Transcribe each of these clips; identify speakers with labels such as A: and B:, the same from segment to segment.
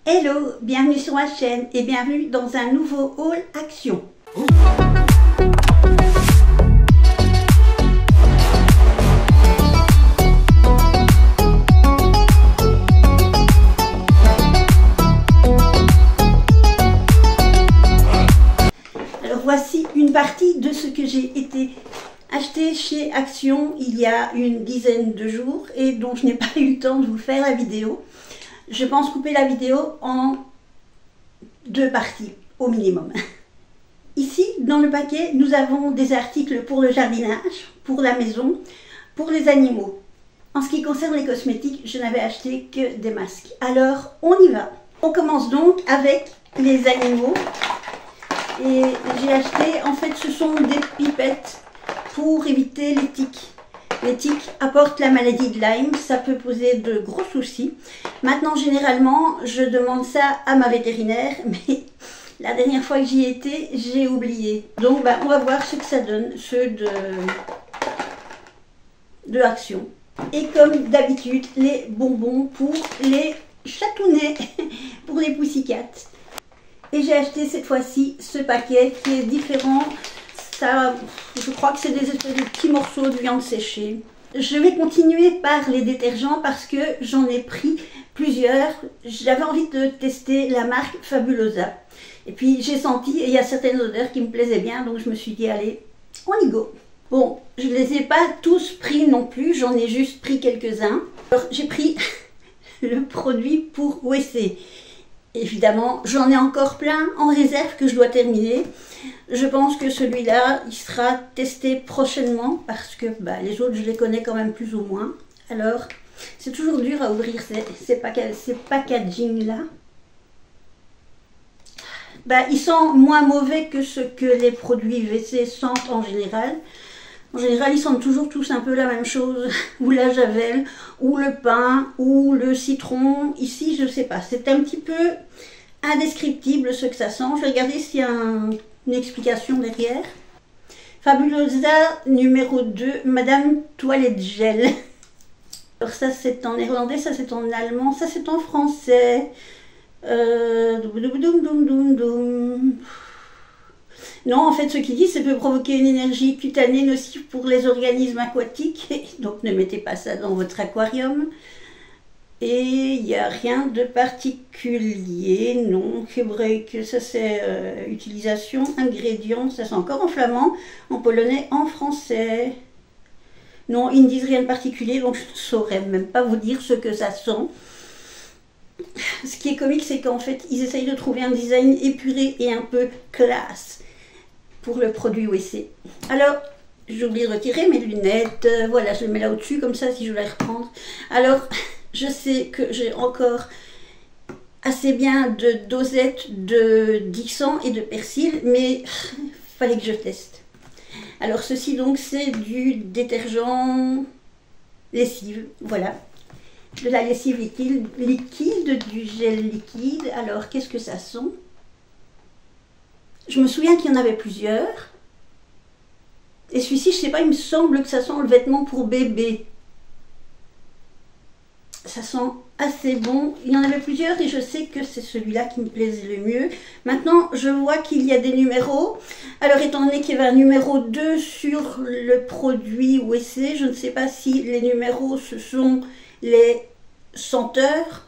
A: Hello, bienvenue sur ma chaîne et bienvenue dans un nouveau haul action. Alors voici une partie de ce que j'ai été acheté chez Action il y a une dizaine de jours et dont je n'ai pas eu le temps de vous faire la vidéo. Je pense couper la vidéo en deux parties au minimum. Ici, dans le paquet, nous avons des articles pour le jardinage, pour la maison, pour les animaux. En ce qui concerne les cosmétiques, je n'avais acheté que des masques. Alors, on y va. On commence donc avec les animaux. Et j'ai acheté, en fait, ce sont des pipettes pour éviter les tiques. Les tiques apportent la maladie de Lyme, ça peut poser de gros soucis. Maintenant, généralement, je demande ça à ma vétérinaire, mais la dernière fois que j'y étais, j'ai oublié. Donc, on va voir ce que ça donne, ceux de Action. Et comme d'habitude, les bonbons pour les chatounnets, pour les pussycats. Et j'ai acheté cette fois-ci ce paquet qui est différent. Ça, je crois que c'est des espèces de petits morceaux de viande séchée. Je vais continuer par les détergents parce que j'en ai pris plusieurs. J'avais envie de tester la marque Fabulosa. Et puis j'ai senti, et il y a certaines odeurs qui me plaisaient bien, donc je me suis dit, allez, on y go. Bon, je ne les ai pas tous pris non plus, j'en ai juste pris quelques-uns. Alors j'ai pris le produit pour WC. Évidemment, j'en ai encore plein en réserve que je dois terminer. Je pense que celui-là, il sera testé prochainement parce que les autres, je les connais quand même plus ou moins. Alors, c'est toujours dur à ouvrir ces packaging-là. Ils sont moins mauvais que ce que les produits WC sentent en général. En général, ils sentent toujours tous un peu la même chose, ou la javel, ou le pain, ou le citron. Ici, je ne sais pas, c'est un petit peu indescriptible ce que ça sent. Je vais regarder s'il y a une explication derrière. Fabulosa numéro 2, Madame Toilette Gel. Alors ça, c'est en néerlandais, ça c'est en allemand, ça c'est en français. Non, en fait, ce qu'il dit, ça peut provoquer une énergie cutanée nocive pour les organismes aquatiques. Donc, ne mettez pas ça dans votre aquarium. Et il n'y a rien de particulier. Non, hébraïque, ça c'est utilisation, ingrédients. Ça c'est encore en flamand, en polonais, en français. Non, ils ne disent rien de particulier, donc je ne saurais même pas vous dire ce que ça sent. Ce qui est comique, c'est qu'en fait, ils essayent de trouver un design épuré et un peu classe pour le produit WC. Alors, j'ai oublié de retirer mes lunettes. Voilà, je les mets là au-dessus, comme ça, si je vais les reprendre. Alors, je sais que j'ai encore assez bien de dosettes de Dixan et de persil, mais il fallait que je teste. Alors, ceci, donc, c'est du détergent lessive. Voilà. De la lessive liquide, du gel liquide. Alors, qu'est-ce que ça sent? Je me souviens qu'il y en avait plusieurs. Et celui-ci, je ne sais pas, il me semble que ça sent le vêtement pour bébé. Ça sent assez bon. Il y en avait plusieurs et je sais que c'est celui-là qui me plaisait le mieux. Maintenant, je vois qu'il y a des numéros. Alors, étant donné qu'il y avait un numéro 2 sur le produit WC, je ne sais pas si les numéros, ce sont les senteurs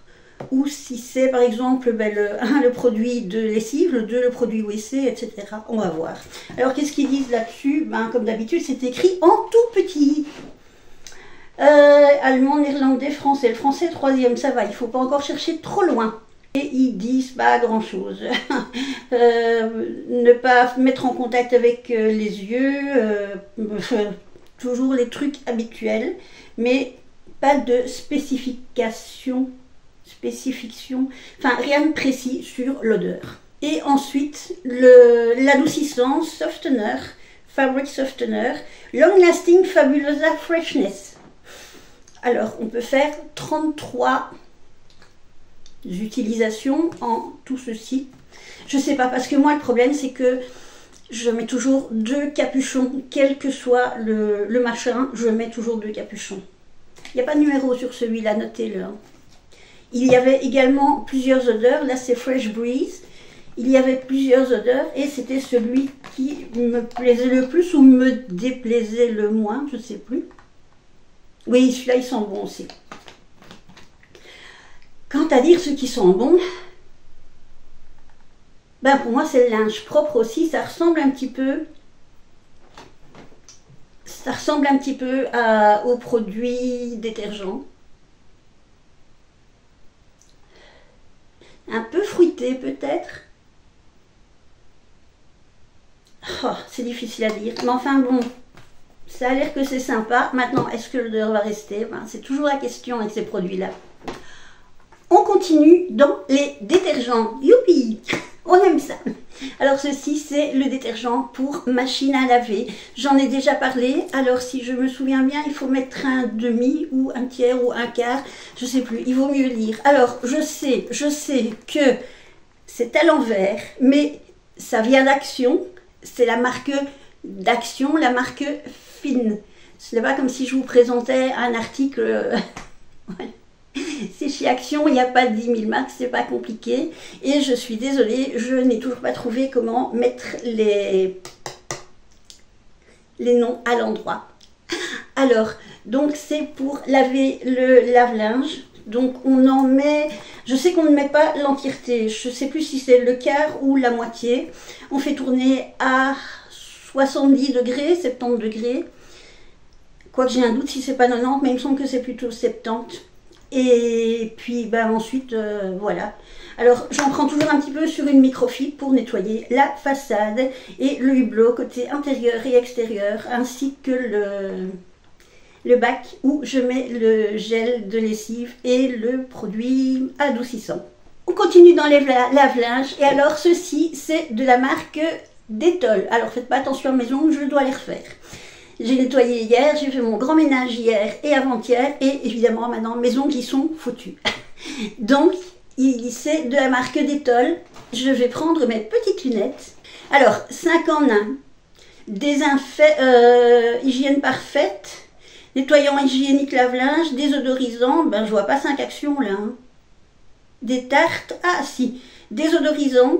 A: ou si c'est par exemple le 1 le produit de lessive, le 2 le produit WC, etc. On va voir. Alors qu'est-ce qu'ils disent là-dessus? Comme d'habitude, c'est écrit en tout petit. Allemand, néerlandais, français. Le français, troisième, ça va, il ne faut pas encore chercher trop loin. Et ils disent pas grand-chose. Ne pas mettre en contact avec les yeux, toujours les trucs habituels, mais pas de spécification, enfin rien de précis sur l'odeur. Et ensuite, l'adoucissant softener, fabric softener, long lasting Fabulosa freshness. Alors, on peut faire 33 utilisations en tout ceci. Je sais pas, parce que moi, le problème, c'est que je mets toujours 2 capuchons, quel que soit le machin, je mets toujours 2 capuchons. Il n'y a pas de numéro sur celui-là, notez-le. Il y avait également plusieurs odeurs. Là, c'est Fresh Breeze. Il y avait plusieurs odeurs et c'était celui qui me plaisait le plus ou me déplaisait le moins, je ne sais plus. Oui, celui-là, il sent bon aussi. Quant à dire ceux qui sont bons, ben pour moi, c'est le linge propre aussi. Ça ressemble un petit peu... aux produits détergents. Un peu fruité peut-être. Oh, c'est difficile à dire. Mais enfin bon, ça a l'air que c'est sympa. Maintenant, est-ce que l'odeur va rester? Ben, c'est toujours la question avec ces produits-là. On continue dans les détergents. Youpi! On aime ça. Alors ceci, c'est le détergent pour machine à laver. J'en ai déjà parlé. Alors si je me souviens bien, il faut mettre un demi ou un tiers ou un quart. Je ne sais plus. Il vaut mieux lire. Alors je sais que c'est à l'envers, mais ça vient d'Action. C'est la marque d'Action, la marque Fine. Ce n'est pas comme si je vous présentais un article... Voilà. C'est chez Action, il n'y a pas 10 000 marques, c'est pas compliqué. Et je suis désolée, je n'ai toujours pas trouvé comment mettre les noms à l'endroit. Alors, donc c'est pour laver le lave-linge. Donc on en met, je sais qu'on ne met pas l'entièreté, je ne sais plus si c'est le quart ou la moitié. On fait tourner à 70 degrés, 70 degrés. Quoique j'ai un doute si c'est pas 90, mais il me semble que c'est plutôt 70. Et puis ben, ensuite, voilà. Alors j'en prends toujours un petit peu sur une microfibre pour nettoyer la façade et le hublot côté intérieur et extérieur, ainsi que le bac où je mets le gel de lessive et le produit adoucissant. On continue dans les lave-linges et alors ceci c'est de la marque Dettol. Alors faites pas attention à mes ongles, je dois les refaire. J'ai nettoyé hier, j'ai fait mon grand ménage hier et avant-hier et évidemment maintenant mes ongles ils sont foutus. Donc c'est de la marque Dettol. Je vais prendre mes petites lunettes. Alors 5 en 1. Hygiène parfaite, nettoyant hygiénique lave-linge, désodorisant, ben je vois pas 5 actions là. Hein. Des tartes, ah si, désodorisant,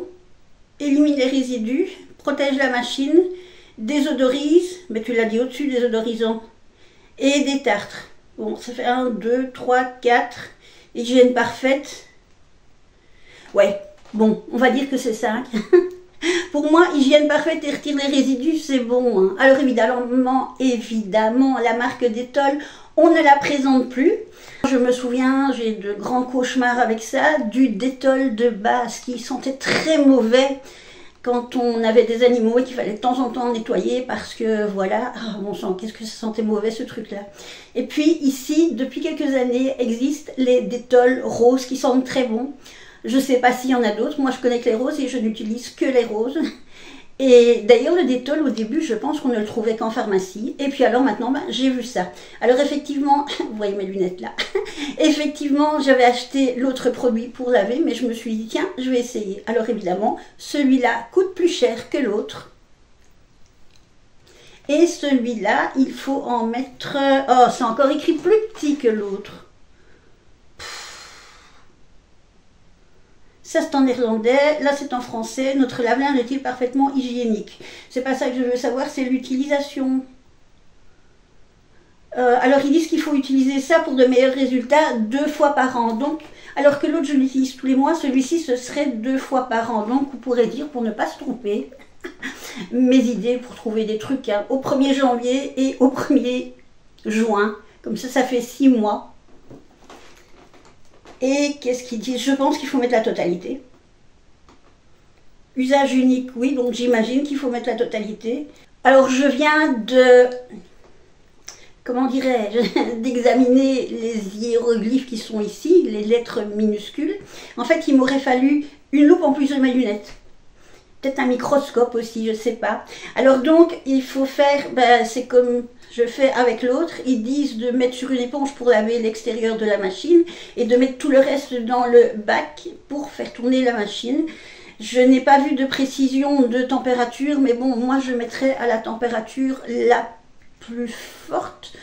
A: élimine les résidus, protège la machine, désodorise, mais tu l'as dit au-dessus, désodorisant, et des tartres. Bon, ça fait 1, 2, 3, 4, hygiène parfaite. Ouais, bon, on va dire que c'est 5. Pour moi, hygiène parfaite et retire les résidus, c'est bon. Hein. Alors évidemment, la marque Dettol, on ne la présente plus. Je me souviens, j'ai de grands cauchemars avec ça, du Dettol de base qui sentait très mauvais quand on avait des animaux et qu'il fallait de temps en temps nettoyer parce que voilà, oh, bon sang, qu'est-ce que ça sentait mauvais ce truc-là. Et puis ici, depuis quelques années, existent les Dettol roses qui sentent très bon. Je ne sais pas s'il y en a d'autres, moi je connais que les roses et je n'utilise que les roses. Et d'ailleurs le Dettol au début je pense qu'on ne le trouvait qu'en pharmacie. Et puis alors maintenant ben, j'ai vu ça. Alors effectivement, vous voyez mes lunettes là. Effectivement j'avais acheté l'autre produit pour laver mais je me suis dit tiens je vais essayer. Alors évidemment celui-là coûte plus cher que l'autre. Et celui-là il faut en mettre... Oh c'est encore écrit plus petit que l'autre. Ça c'est en néerlandais, là c'est en français. Notre lave-linge est-il parfaitement hygiénique? C'est pas ça que je veux savoir, c'est l'utilisation. Alors ils disent qu'il faut utiliser ça pour de meilleurs résultats 2 fois par an. Donc, alors que l'autre je l'utilise tous les mois, celui-ci ce serait 2 fois par an. Donc vous pourrez dire, pour ne pas se tromper, mes idées pour trouver des trucs hein, au 1er janvier et au 1er juin. Comme ça fait 6 mois. Et qu'est-ce qu'ils disent? Je pense qu'il faut mettre la totalité. Usage unique, oui, donc j'imagine qu'il faut mettre la totalité. Alors je viens de, comment dirais-je, d'examiner les hiéroglyphes qui sont ici, les lettres minuscules. En fait, il m'aurait fallu une loupe en plus de mes lunettes. Peut-être un microscope aussi, je ne sais pas. Alors donc, il faut faire, ben, c'est comme je fais avec l'autre, ils disent de mettre sur une éponge pour laver l'extérieur de la machine et de mettre tout le reste dans le bac pour faire tourner la machine. Je n'ai pas vu de précision de température, mais bon, moi je mettrais à la température la plus forte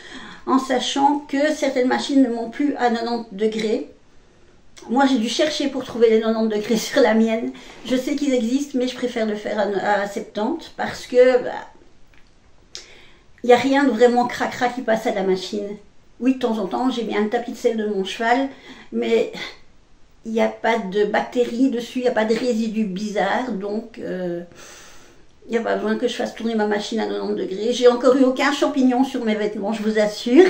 A: en sachant que certaines machines ne montent plus à 90 degrés. Moi, j'ai dû chercher pour trouver les 90 degrés sur la mienne. Je sais qu'ils existent, mais je préfère le faire à 70 parce que il n'y a rien de vraiment cracra qui passe à la machine. Oui, de temps en temps, j'ai bien un tapis de selle de mon cheval, mais il n'y a pas de bactéries dessus, il n'y a pas de résidus bizarres, donc il n'y a pas besoin que je fasse tourner ma machine à 90 degrés. J'ai encore eu aucun champignon sur mes vêtements, je vous assure.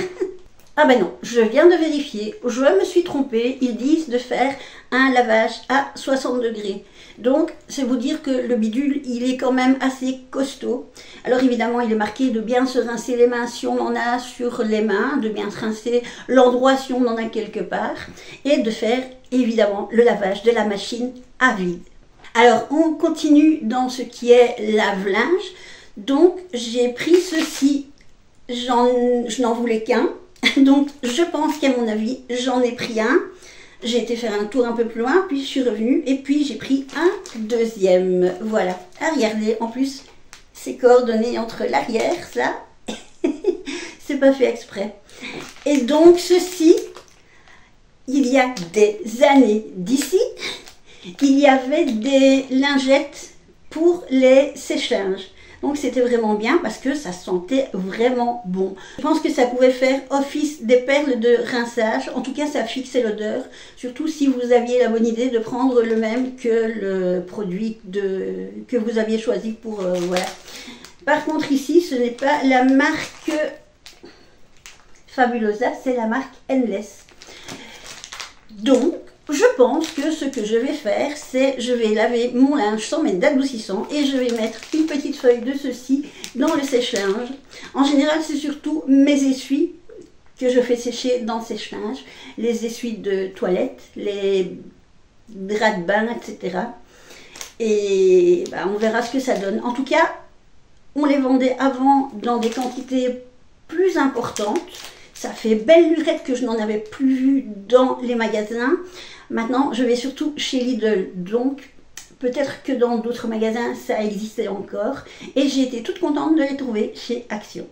A: Ah ben non, je viens de vérifier, je me suis trompée, ils disent de faire un lavage à 60 degrés. Donc, c'est vous dire que le bidule, il est quand même assez costaud. Alors évidemment, il est marqué de bien se rincer les mains si on en a sur les mains, de bien se rincer l'endroit si on en a quelque part, et de faire évidemment le lavage de la machine à vide. Alors, on continue dans ce qui est lave-linge. Donc, j'ai pris ceci, je n'en voulais qu'un. Donc, je pense qu'à mon avis, j'en ai pris un. J'ai été faire un tour un peu plus loin, puis je suis revenue, et puis j'ai pris un deuxième. Voilà. Ah, regardez, en plus, c'est coordonné entre l'arrière, ça. C'est pas fait exprès. Et donc, ceci, il y a des années d'ici, il y avait des lingettes pour les sèche-linges. Donc c'était vraiment bien parce que ça sentait vraiment bon. Je pense que ça pouvait faire office des perles de rinçage. En tout cas, ça fixait l'odeur. Surtout si vous aviez la bonne idée de prendre le même que le produit que vous aviez choisi pour... voilà. Par contre ici, ce n'est pas la marque Fabulosa, c'est la marque Endless. Donc, je pense que ce que je vais faire, c'est je vais laver mon linge sans mettre d'adoucissant et je vais mettre une petite feuille de ceci dans le sèche-linge. En général, c'est surtout mes essuies que je fais sécher dans le sèche-linge, les essuies de toilette, les draps de bain, etc. Et ben, on verra ce que ça donne. En tout cas, on les vendait avant dans des quantités plus importantes. Ça fait belle lurette que je n'en avais plus vu dans les magasins. Maintenant, je vais surtout chez Lidl, donc peut-être que dans d'autres magasins, ça existait encore. Et j'ai été toute contente de les trouver chez Action.